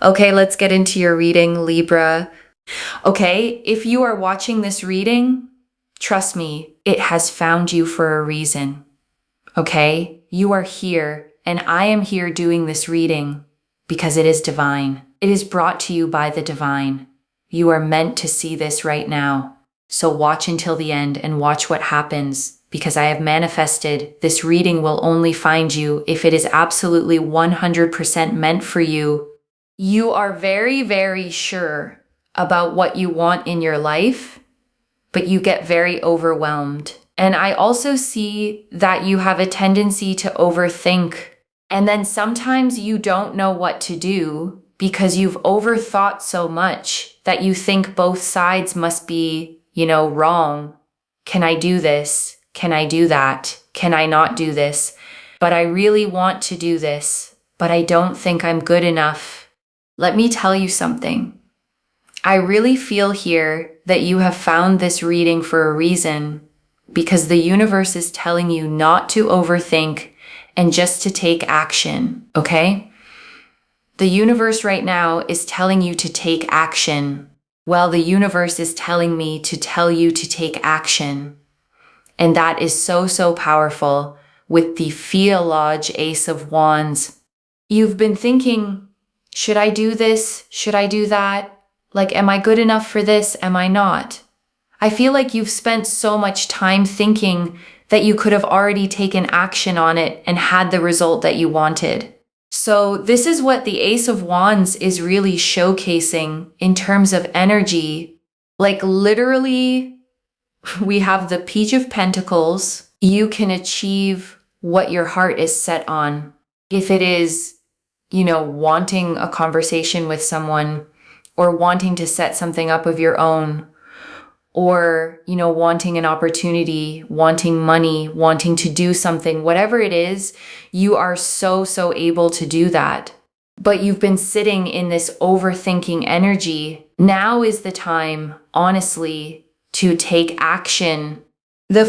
Okay, let's get into your reading, Libra. Okay, if you are watching this reading, trust me, it has found you for a reason. Okay, you are here, and I am here doing this reading because it is divine. It is brought to you by the divine. You are meant to see this right now. So watch until the end and watch what happens, because I have manifested this reading will only find you if it is absolutely 100% meant for you. You are very, very sure about what you want in your life, but you get very overwhelmed. And I also see that you have a tendency to overthink. And then sometimes you don't know what to do because you've overthought so much that you think both sides must be, wrong. Can I do this? Can I do that? Can I not do this? But I really want to do this, but I don't think I'm good enough. Let me tell you something. I really feel here that you have found this reading for a reason, because the universe is telling you not to overthink and just to take action, okay? The universe right now is telling you to take action. Well, the universe is telling me to tell you to take action. And that is so, so powerful with the Theology Ace of Wands. You've been thinking, should I do this? Should I do that? Like, am I good enough for this? Am I not? I feel like you've spent so much time thinking that you could have already taken action on it and had the result that you wanted. So this is what the Ace of Wands is really showcasing in terms of energy. Like literally, we have the Page of Pentacles. You can achieve what your heart is set on. If it is, wanting a conversation with someone, or wanting to set something up of your own, or, wanting an opportunity, wanting money, wanting to do something, whatever it is, you are so, so able to do that. But you've been sitting in this overthinking energy. Now is the time, honestly, to take action. The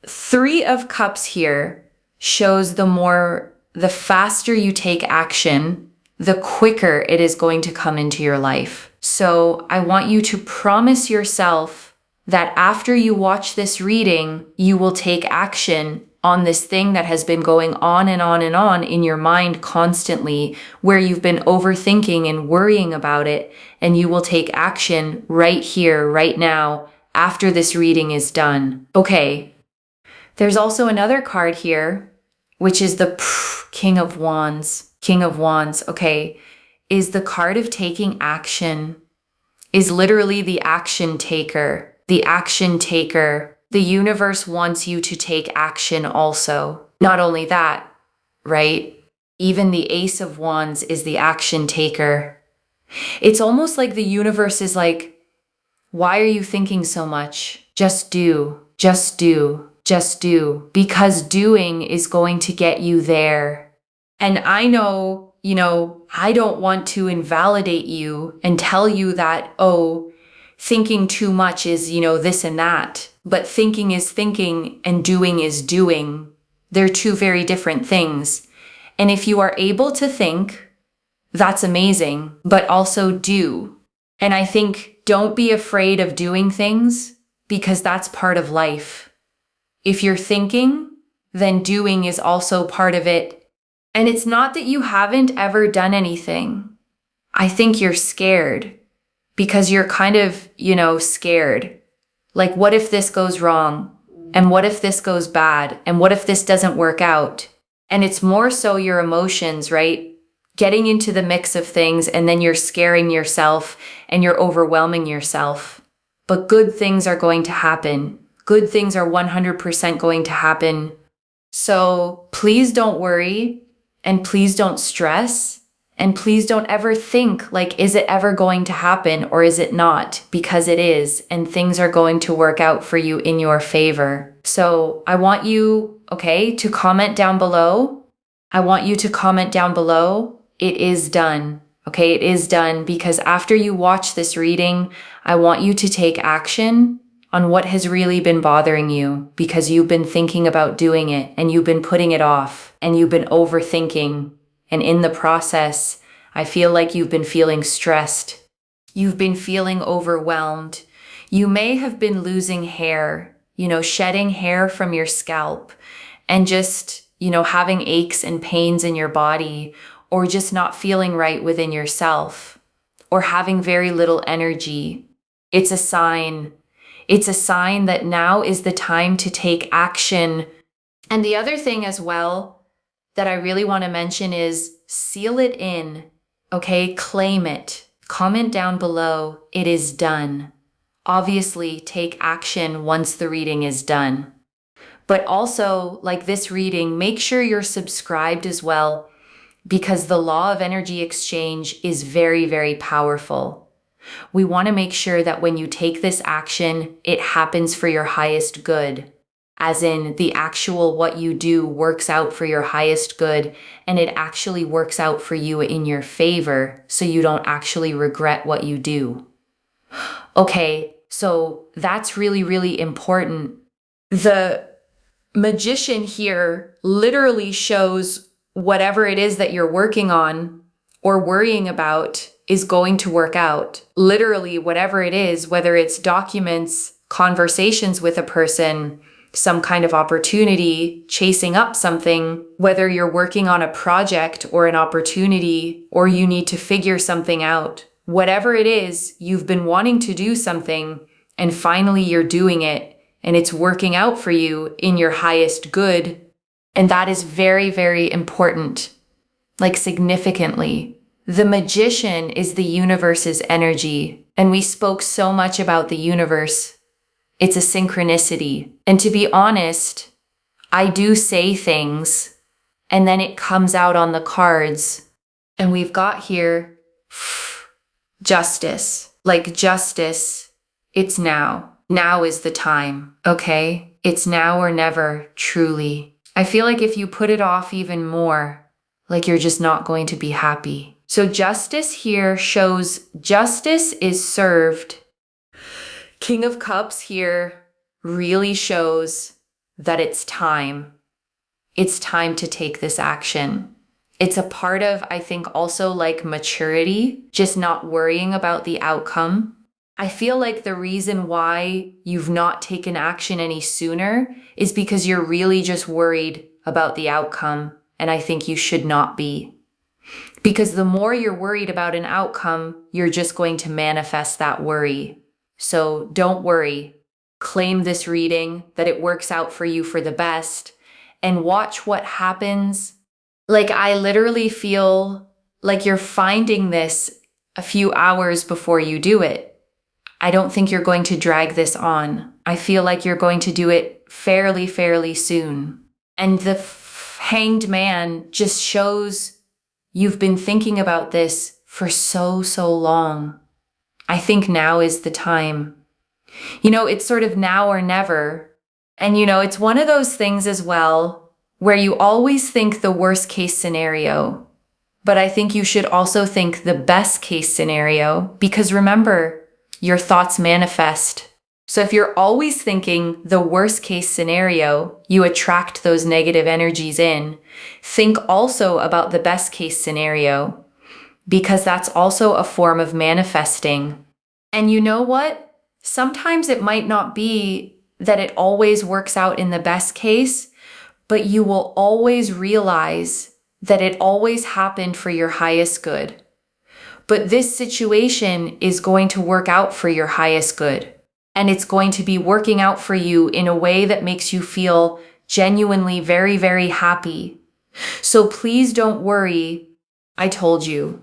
Three of Cups here shows the faster you take action, the quicker it is going to come into your life. So I want you to promise yourself that after you watch this reading, you will take action on this thing that has been going on and on and on in your mind constantly, where you've been overthinking and worrying about it, and you will take action right here, right now, after this reading is done. Okay, there's also another card here, which is the King of Wands. King of Wands, okay, is the card of taking action, is literally the action taker. The action taker. The universe wants you to take action also. Not only that, right? Even the Ace of Wands is the action taker. It's almost like the universe is like, why are you thinking so much? Just do, just do, just do. Because doing is going to get you there. And I know, I don't want to invalidate you and tell you that, thinking too much is, this and that. But thinking is thinking and doing is doing. They're two very different things. And if you are able to think, that's amazing, but also do. And I think don't be afraid of doing things, because that's part of life. If you're thinking, then doing is also part of it. And it's not that you haven't ever done anything. I think you're scared. Because you're kind of, scared. Like, what if this goes wrong? And what if this goes bad? And what if this doesn't work out? And it's more so your emotions, right? Getting into the mix of things, and then you're scaring yourself and you're overwhelming yourself. But good things are going to happen. Good things are 100% going to happen. So please don't worry, and please don't stress. And please don't ever think like, is it ever going to happen or is it not? Because it is, and things are going to work out for you in your favor. So I want you, to comment down below. I want you to comment down below. It is done. Okay, it is done, because after you watch this reading, I want you to take action on what has really been bothering you, because you've been thinking about doing it and you've been putting it off and you've been overthinking. And in the process, I feel like you've been feeling stressed. You've been feeling overwhelmed. You may have been losing hair, shedding hair from your scalp and just, having aches and pains in your body, or just not feeling right within yourself, or having very little energy. It's a sign. It's a sign that now is the time to take action. And the other thing as well that I really want to mention is seal it in, okay? Claim it. Comment down below, it is done. Obviously, take action once the reading is done. But also, like this reading, make sure you're subscribed as well, because the law of energy exchange is very, very powerful. We want to make sure that when you take this action, it happens for your highest good. As in, the actual what you do works out for your highest good, and it actually works out for you in your favor, so you don't actually regret what you do. Okay, so that's really, really important. The magician here literally shows whatever it is that you're working on or worrying about is going to work out. Literally, whatever it is, whether it's documents, conversations with a person, some kind of opportunity, chasing up something, whether you're working on a project or an opportunity, or you need to figure something out. Whatever it is, you've been wanting to do something, and finally you're doing it, and it's working out for you in your highest good. And that is very, very important, like significantly. The magician is the universe's energy, and we spoke so much about the universe. It's a synchronicity. And to be honest, I do say things, and then it comes out on the cards. And we've got here justice. Like justice, it's now. Now is the time, okay? It's now or never, truly. I feel like if you put it off even more, like you're just not going to be happy. So justice here shows justice is served. King of Cups here really shows that it's time. It's time to take this action. It's a part of, I think, also like maturity, just not worrying about the outcome. I feel like the reason why you've not taken action any sooner is because you're really just worried about the outcome, and I think you should not be. Because the more you're worried about an outcome, you're just going to manifest that worry. So don't worry. Claim this reading, that it works out for you for the best, and watch what happens. Like, I literally feel like you're finding this a few hours before you do it. I don't think you're going to drag this on. I feel like you're going to do it fairly soon. And the Hanged Man just shows you've been thinking about this for so long. I think now is the time. It's sort of now or never. And it's one of those things as well where you always think the worst case scenario. But I think you should also think the best case scenario, because remember, your thoughts manifest. So if you're always thinking the worst case scenario, you attract those negative energies in. Think also about the best case scenario, because that's also a form of manifesting. And you know what? Sometimes it might not be that it always works out in the best case, but you will always realize that it always happened for your highest good. But this situation is going to work out for your highest good. And it's going to be working out for you in a way that makes you feel genuinely very happy. So please don't worry. I told you,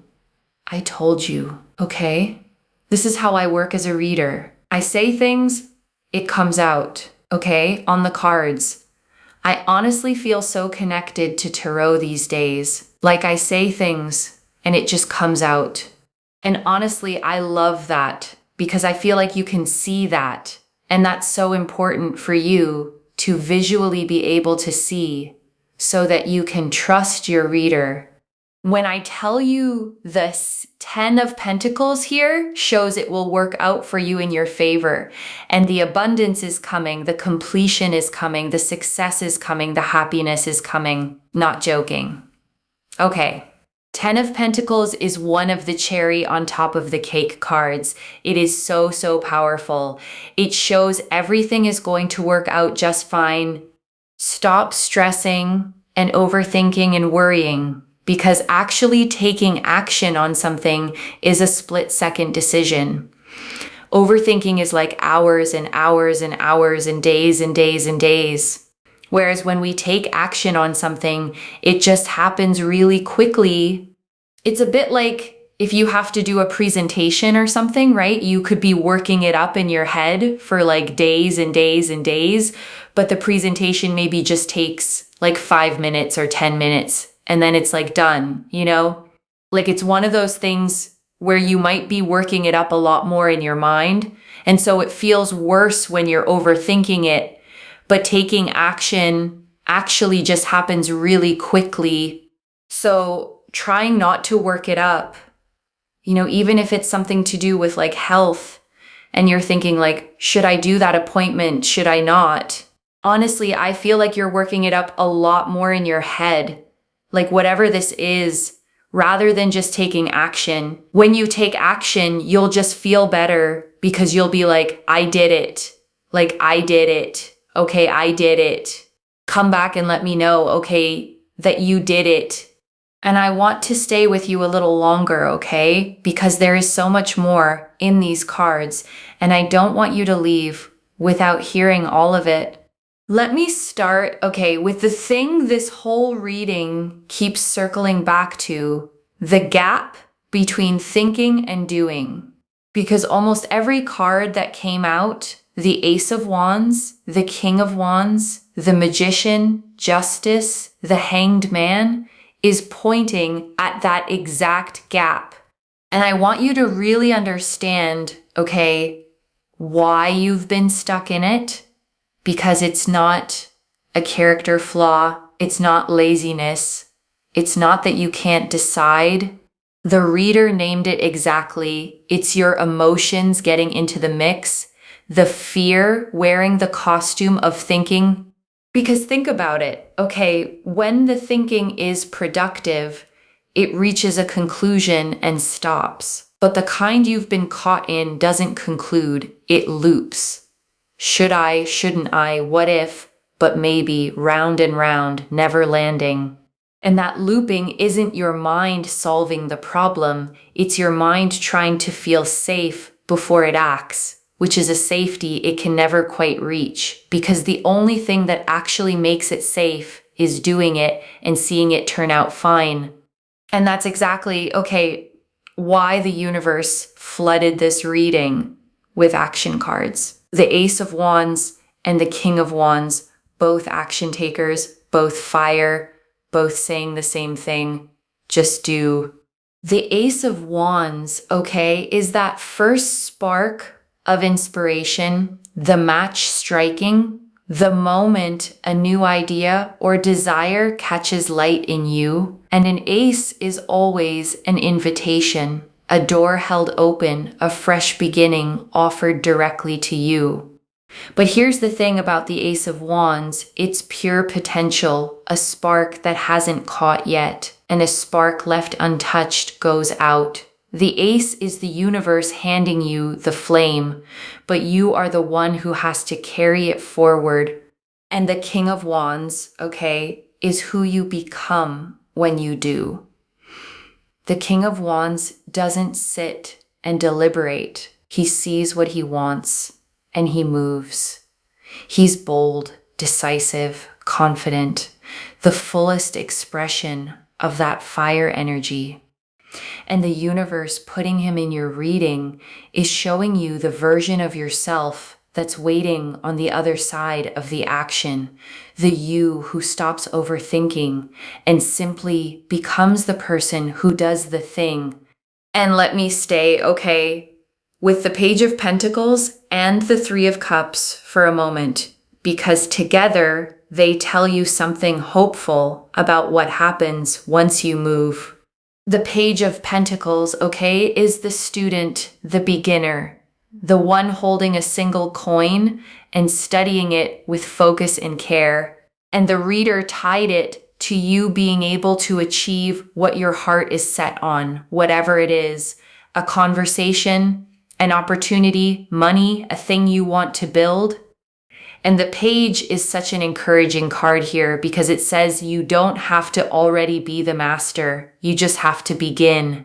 okay? This is how I work as a reader. I say things, it comes out, okay? On the cards. I honestly feel so connected to tarot these days. Like, I say things and it just comes out. And honestly, I love that, because I feel like you can see that. And that's so important for you to visually be able to see, so that you can trust your reader. When I tell you the 10 of Pentacles here shows it will work out for you in your favor, and the abundance is coming, the completion is coming, the success is coming, the happiness is coming. Not joking. Okay, Ten of Pentacles is one of the cherry on top of the cake cards. It is so, so powerful. It shows everything is going to work out just fine. Stop stressing and overthinking and worrying, because actually taking action on something is a split-second decision. Overthinking is like hours and hours and hours and days and days and days. Whereas when we take action on something, it just happens really quickly. It's a bit like if you have to do a presentation or something, right? You could be working it up in your head for like days and days and days, but the presentation maybe just takes like 5 minutes or 10 minutes, and then it's like done, you know? Like it's one of those things where you might be working it up a lot more in your mind, and so it feels worse when you're overthinking it. But taking action actually just happens really quickly. So trying not to work it up, you know, even if it's something to do with like health and you're thinking like, should I do that appointment? Should I not? Honestly, I feel like you're working it up a lot more in your head. Like whatever this is, rather than just taking action. When you take action, you'll just feel better because you'll be like, I did it. Like I did it. Okay, I did it. Come back and let me know, okay, that you did it. And I want to stay with you a little longer, okay? Because there is so much more in these cards, and I don't want you to leave without hearing all of it. Let me start, okay, with the thing this whole reading keeps circling back to, the gap between thinking and doing. Because almost every card that came out, the Ace of Wands, the King of Wands, the Magician, Justice, the Hanged Man, is pointing at that exact gap. And I want you to really understand, okay, why you've been stuck in it, because it's not a character flaw. It's not laziness. It's not that you can't decide. The reader named it exactly. It's your emotions getting into the mix. The fear wearing the costume of thinking. Because think about it, okay, when the thinking is productive, it reaches a conclusion and stops. But the kind you've been caught in doesn't conclude, it loops. Should I, shouldn't I, what if, but maybe, round and round, never landing. And that looping isn't your mind solving the problem, it's your mind trying to feel safe before it acts. Which is a safety it can never quite reach, because the only thing that actually makes it safe is doing it and seeing it turn out fine. And that's exactly, okay, why the universe flooded this reading with action cards. The Ace of Wands and the King of Wands, both action takers, both fire, both saying the same thing, just do. The Ace of Wands, okay, is that first spark of inspiration, the match striking, the moment a new idea or desire catches light in you. And an ace is always an invitation, a door held open, a fresh beginning offered directly to you. But here's the thing about the Ace of Wands, it's pure potential, a spark that hasn't caught yet, and a spark left untouched goes out. The ace is the universe handing you the flame, but you are the one who has to carry it forward. And the King of Wands, okay, is who you become when you do. The King of Wands doesn't sit and deliberate. He sees what he wants and he moves. He's bold, decisive, confident, the fullest expression of that fire energy. And the universe putting him in your reading is showing you the version of yourself that's waiting on the other side of the action, the you who stops overthinking and simply becomes the person who does the thing. And let me stay, okay, with the Page of Pentacles and the Three of Cups for a moment, because together they tell you something hopeful about what happens once you move. The Page of Pentacles, okay, is the student, the beginner, the one holding a single coin and studying it with focus and care. And the reader tied it to you being able to achieve what your heart is set on, whatever it is, a conversation, an opportunity, money, a thing you want to build. And the page is such an encouraging card here because it says you don't have to already be the master. You just have to begin.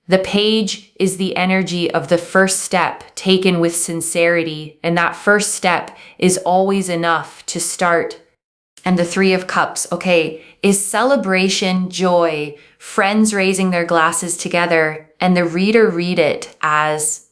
The page is the energy of the first step taken with sincerity, and that first step is always enough to start. And the Three of Cups, is celebration, joy, friends raising their glasses together, and the reader read it as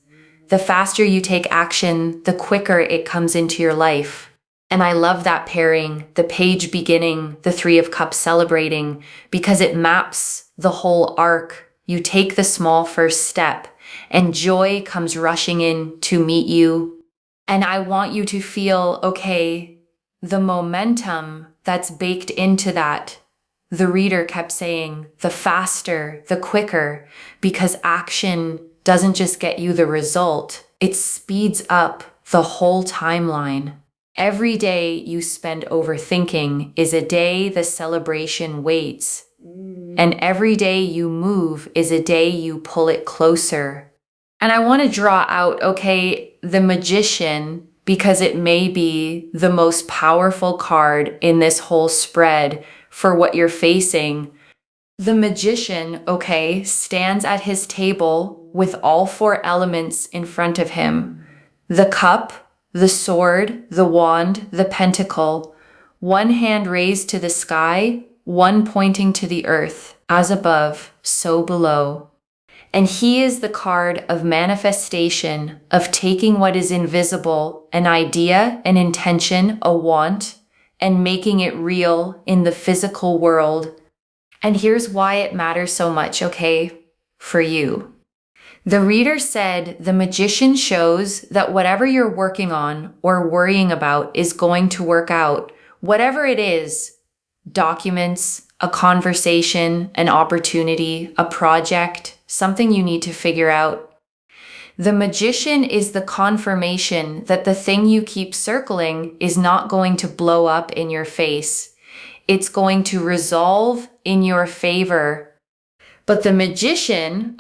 the faster you take action, the quicker it comes into your life. And I love that pairing, the page beginning, the Three of Cups celebrating, because it maps the whole arc. You take the small first step, and joy comes rushing in to meet you. And I want you to feel, the momentum that's baked into that. The reader kept saying, the faster, the quicker, because action doesn't just get you the result, it speeds up the whole timeline. Every day you spend overthinking is a day the celebration waits. And every day you move is a day you pull it closer. And I want to draw out, the Magician, because it may be the most powerful card in this whole spread for what you're facing. The Magician, stands at his table with all four elements in front of him. The cup, the sword, the wand, the pentacle, one hand raised to the sky, one pointing to the earth, as above, so below. And he is the card of manifestation, of taking what is invisible, an idea, an intention, a want, and making it real in the physical world. And here's why it matters so much, for you. The reader said the Magician shows that whatever you're working on or worrying about is going to work out, whatever it is. Documents, a conversation, an opportunity, a project, something you need to figure out. The Magician is the confirmation that the thing you keep circling is not going to blow up in your face. It's going to resolve in your favor. But the Magician,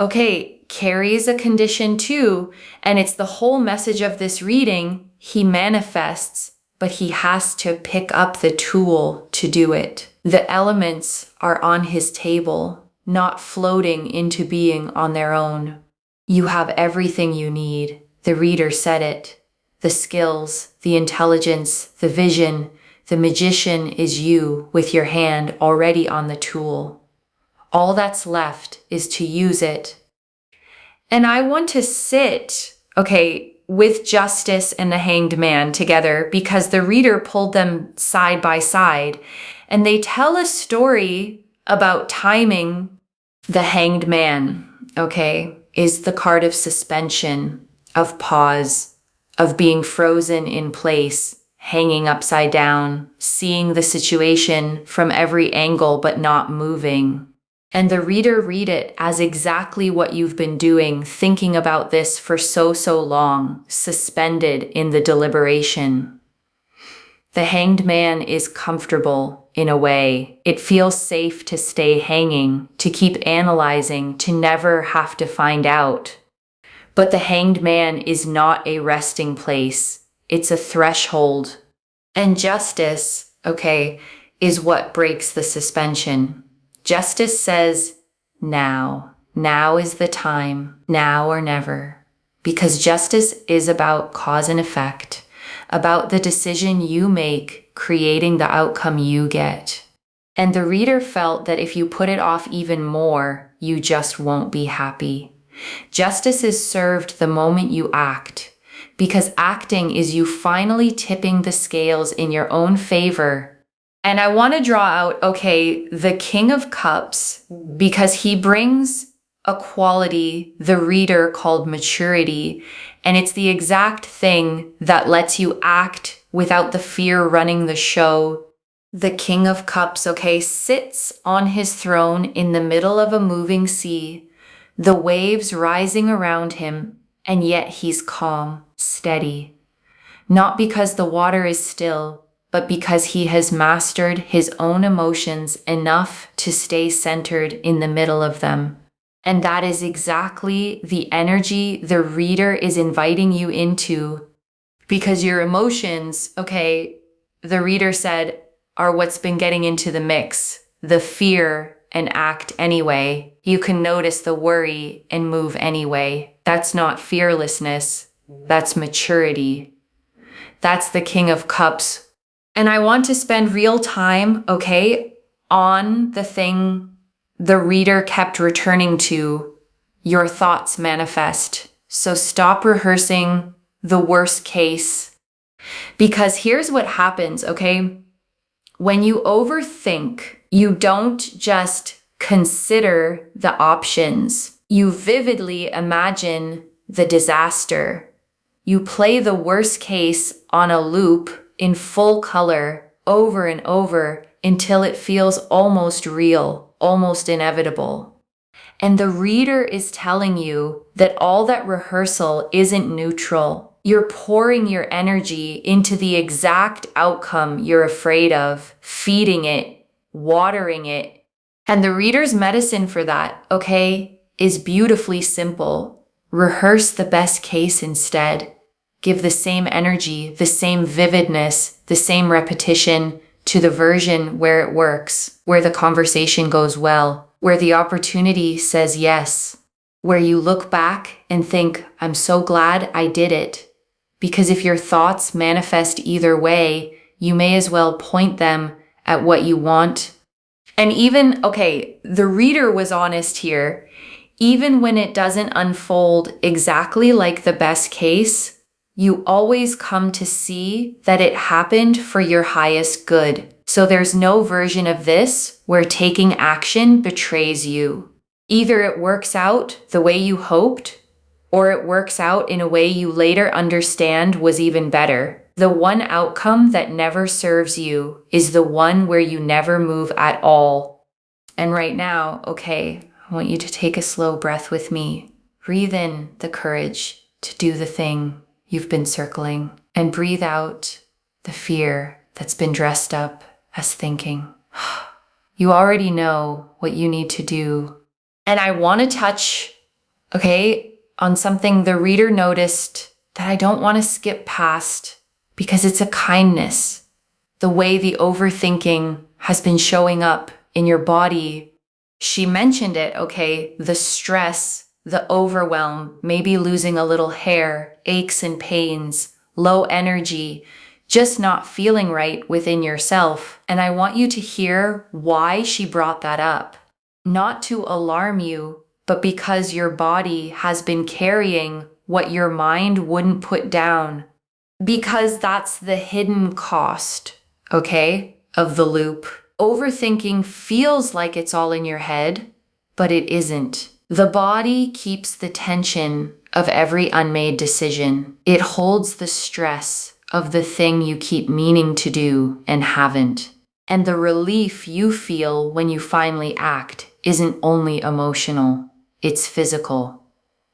carries a condition too, and it's the whole message of this reading. He manifests, but he has to pick up the tool to do it. The elements are on his table, not floating into being on their own. You have everything you need. The reader said it. The skills, the intelligence, the vision. The Magician is you with your hand already on the tool. All that's left is to use it. And I want to sit, with Justice and the Hanged Man together because the reader pulled them side by side. And they tell a story about timing. The Hanged Man, is the card of suspension, of pause, of being frozen in place, hanging upside down, seeing the situation from every angle but not moving. And the reader read it as exactly what you've been doing, thinking about this for so long, suspended in the deliberation. The Hanged Man is comfortable in a way. It feels safe to stay hanging, to keep analyzing, to never have to find out. But the Hanged Man is not a resting place. It's a threshold. And Justice, is what breaks the suspension. Justice says, now is the time, now or never. Because justice is about cause and effect, about the decision you make, creating the outcome you get. And the reader felt that if you put it off even more, you just won't be happy. Justice is served the moment you act, because acting is you finally tipping the scales in your own favor. And I want to draw out, the King of Cups, because he brings a quality the reader called maturity, and it's the exact thing that lets you act without the fear running the show. The King of Cups, sits on his throne in the middle of a moving sea, the waves rising around him, and yet he's calm, steady. Not because the water is still, but because he has mastered his own emotions enough to stay centered in the middle of them. And that is exactly the energy the reader is inviting you into, because your emotions, okay, the reader said, are what's been getting into the mix, the fear and act anyway. You can notice the worry and move anyway. That's not fearlessness. That's maturity. That's the King of Cups. And I want to spend real time, okay, on the thing the reader kept returning to. Your thoughts manifest. So stop rehearsing the worst case. Because here's what happens, okay? When you overthink, you don't just consider the options. You vividly imagine the disaster. You play the worst case on a loop in full color over and over until it feels almost real, almost inevitable. And the reader is telling you that all that rehearsal isn't neutral. You're pouring your energy into the exact outcome you're afraid of, feeding it, watering it. And the reader's medicine for that, okay, is beautifully simple. Rehearse the best case instead. Give the same energy, the same vividness, the same repetition to the version where it works, where the conversation goes well, where the opportunity says yes, where you look back and think, I'm so glad I did it. Because if your thoughts manifest either way, you may as well point them at what you want. And even, okay, the reader was honest here. Even when it doesn't unfold exactly like the best case, you always come to see that it happened for your highest good. So there's no version of this where taking action betrays you. Either it works out the way you hoped, or it works out in a way you later understand was even better. The one outcome that never serves you is the one where you never move at all. And right now, okay, I want you to take a slow breath with me. Breathe in the courage to do the thing you've been circling, and breathe out the fear that's been dressed up as thinking. You already know what you need to do. And I want to touch, okay, on something the reader noticed that I don't want to skip past, because it's a kindness. The way the overthinking has been showing up in your body. She mentioned it, okay, the stress, the overwhelm, maybe losing a little hair, aches and pains, low energy, just not feeling right within yourself. And I want you to hear why she brought that up. Not to alarm you, but because your body has been carrying what your mind wouldn't put down. Because that's the hidden cost, okay, of the loop. Overthinking feels like it's all in your head, but it isn't. The body keeps the tension of every unmade decision. It holds the stress of the thing you keep meaning to do and haven't. And the relief you feel when you finally act isn't only emotional, it's physical.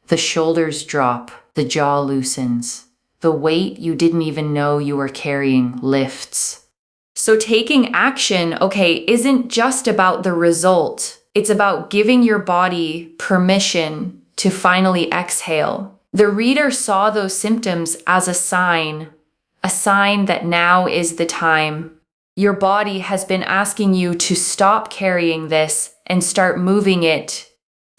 The shoulders drop, the jaw loosens. The weight you didn't even know you were carrying lifts. So taking action, okay, isn't just about the result. It's about giving your body permission to finally exhale. The reader saw those symptoms as a sign that now is the time. Your body has been asking you to stop carrying this and start moving it.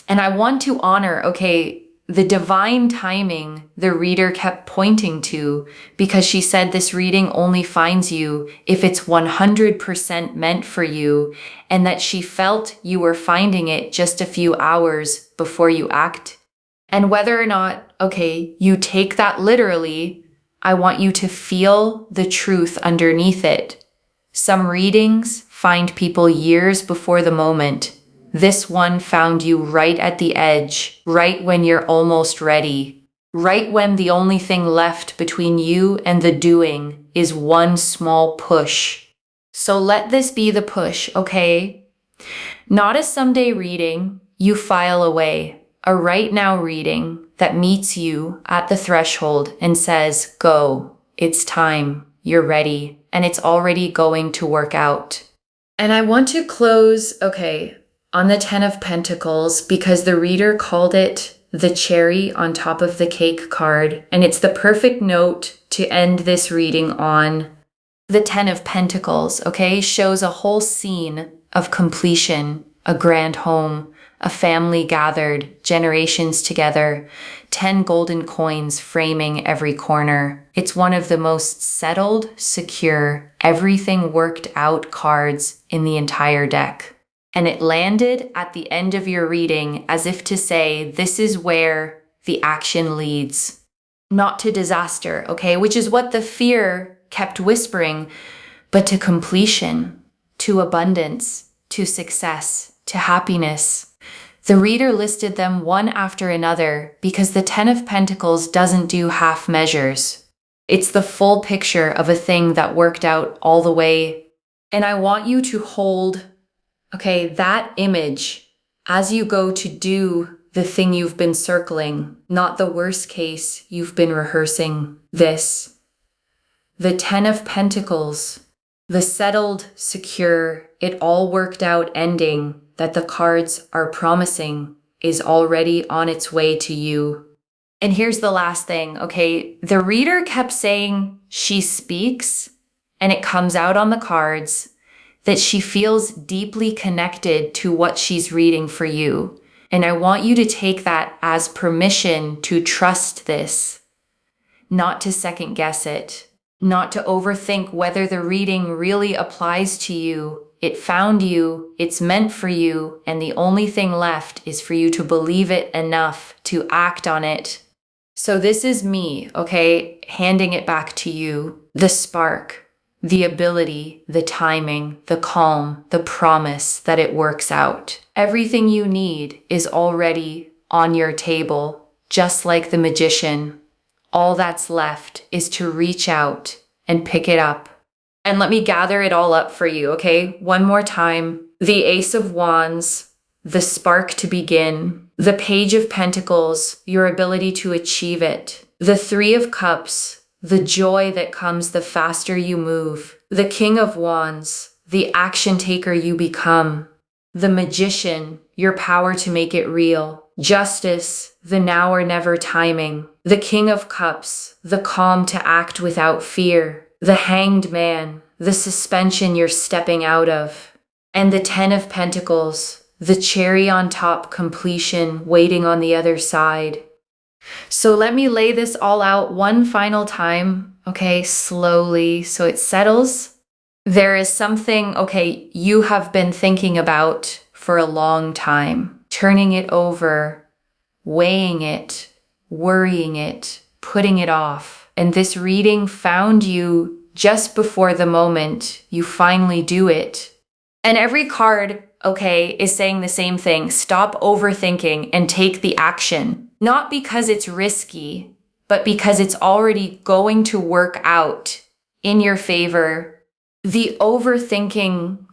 And I want to honor, okay, the divine timing the reader kept pointing to, because she said this reading only finds you if it's 100% meant for you, and that she felt you were finding it just a few hours before you act. And whether or not, okay, you take that literally, I want you to feel the truth underneath it. Some readings find people years before the moment. This one found you right at the edge, right when you're almost ready, right when the only thing left between you and the doing is one small push. So let this be the push, okay? Not a someday reading you file away, a right now reading that meets you at the threshold and says, go, it's time, you're ready. and it's already going to work out. And I want to close, on the 10 of Pentacles because the reader called it the cherry on top of the cake card, and it's the perfect note to end this reading on. The 10 of Pentacles, shows a whole scene of completion, a grand home, a family gathered, generations together, 10 golden coins framing every corner. It's one of the most settled, secure, everything worked out cards in the entire deck. And it landed at the end of your reading as if to say, this is where the action leads. Not to disaster, which is what the fear kept whispering, but to completion, to abundance, to success, to happiness. The reader listed them one after another because the 10 of Pentacles doesn't do half measures. It's the full picture of a thing that worked out all the way. And I want you to hold, that image as you go to do the thing you've been circling, not the worst case you've been rehearsing this. The 10 of Pentacles, the settled, secure, it all worked out ending that the cards are promising is already on its way to you. And here's the last thing, The reader kept saying she speaks, and it comes out on the cards, that she feels deeply connected to what she's reading for you. And I want you to take that as permission to trust this, not to second guess it. Not to overthink whether the reading really applies to you. It found you, it's meant for you, and the only thing left is for you to believe it enough to act on it. So this is me, handing it back to you. The spark, the ability, the timing, the calm, the promise that it works out. Everything you need is already on your table, just like the magician. All that's left is to reach out and pick it up. And let me gather it all up for you, One more time. The Ace of Wands, the spark to begin. The Page of Pentacles, your ability to achieve it. The Three of Cups, the joy that comes the faster you move. The King of Wands, the action taker you become. The Magician, your power to make it real. Justice, the now or never timing. The King of Cups, the calm to act without fear. The Hanged Man, the suspension you're stepping out of. And the 10 of Pentacles, the cherry on top completion waiting on the other side. So let me lay this all out one final time, slowly, so it settles. There is something, you have been thinking about for a long time. Turning it over, weighing it, worrying it, putting it off. And this reading found you just before the moment you finally do it. And every card, is saying the same thing. Stop overthinking and take the action. Not because it's risky, but because it's already going to work out in your favor. The overthinking,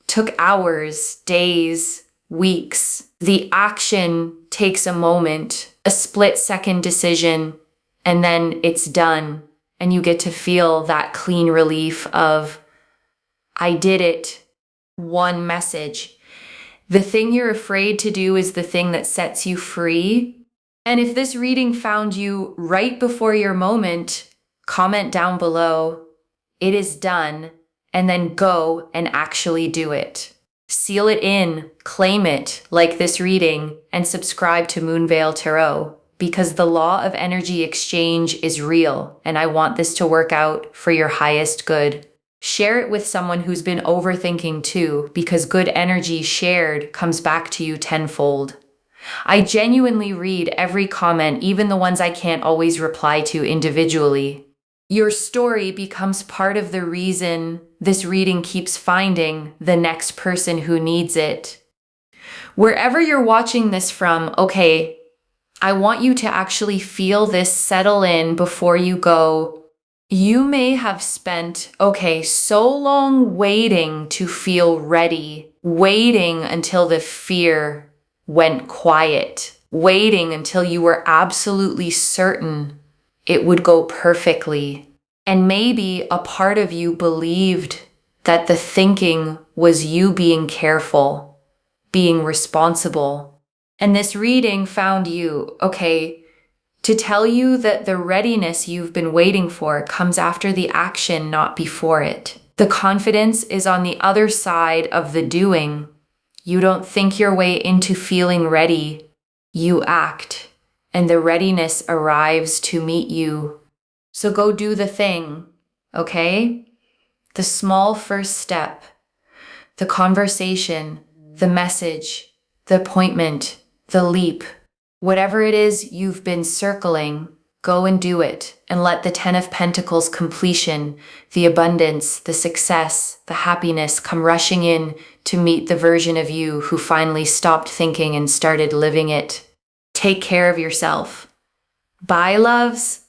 took hours, days, weeks. The action takes a moment, a split-second decision, and then it's done. And you get to feel that clean relief of, I did it. One message. The thing you're afraid to do is the thing that sets you free. And if this reading found you right before your moment, comment down below, it is done, and then go and actually do it. Seal it in, claim it, like this reading, and subscribe to Moonveil Tarot, because the law of energy exchange is real, and I want this to work out for your highest good. Share it with someone who's been overthinking too, because good energy shared comes back to you tenfold. I genuinely read every comment, even the ones I can't always reply to individually. Your story becomes part of the reason this reading keeps finding the next person who needs it. Wherever you're watching this from, I want you to actually feel this settle in before you go. You may have spent, so long waiting to feel ready, waiting until the fear went quiet, waiting until you were absolutely certain it would go perfectly. And maybe a part of you believed that the thinking was you being careful, being responsible. And this reading found you, okay, to tell you that the readiness you've been waiting for comes after the action, not before it. The confidence is on the other side of the doing. You don't think your way into feeling ready. You act, and the readiness arrives to meet you. So go do the thing, okay? The small first step, the conversation, the message, the appointment, the leap. Whatever it is you've been circling, go and do it, and let the 10 of Pentacles completion, the abundance, the success, the happiness come rushing in to meet the version of you who finally stopped thinking and started living it. Take care of yourself. Bye, loves.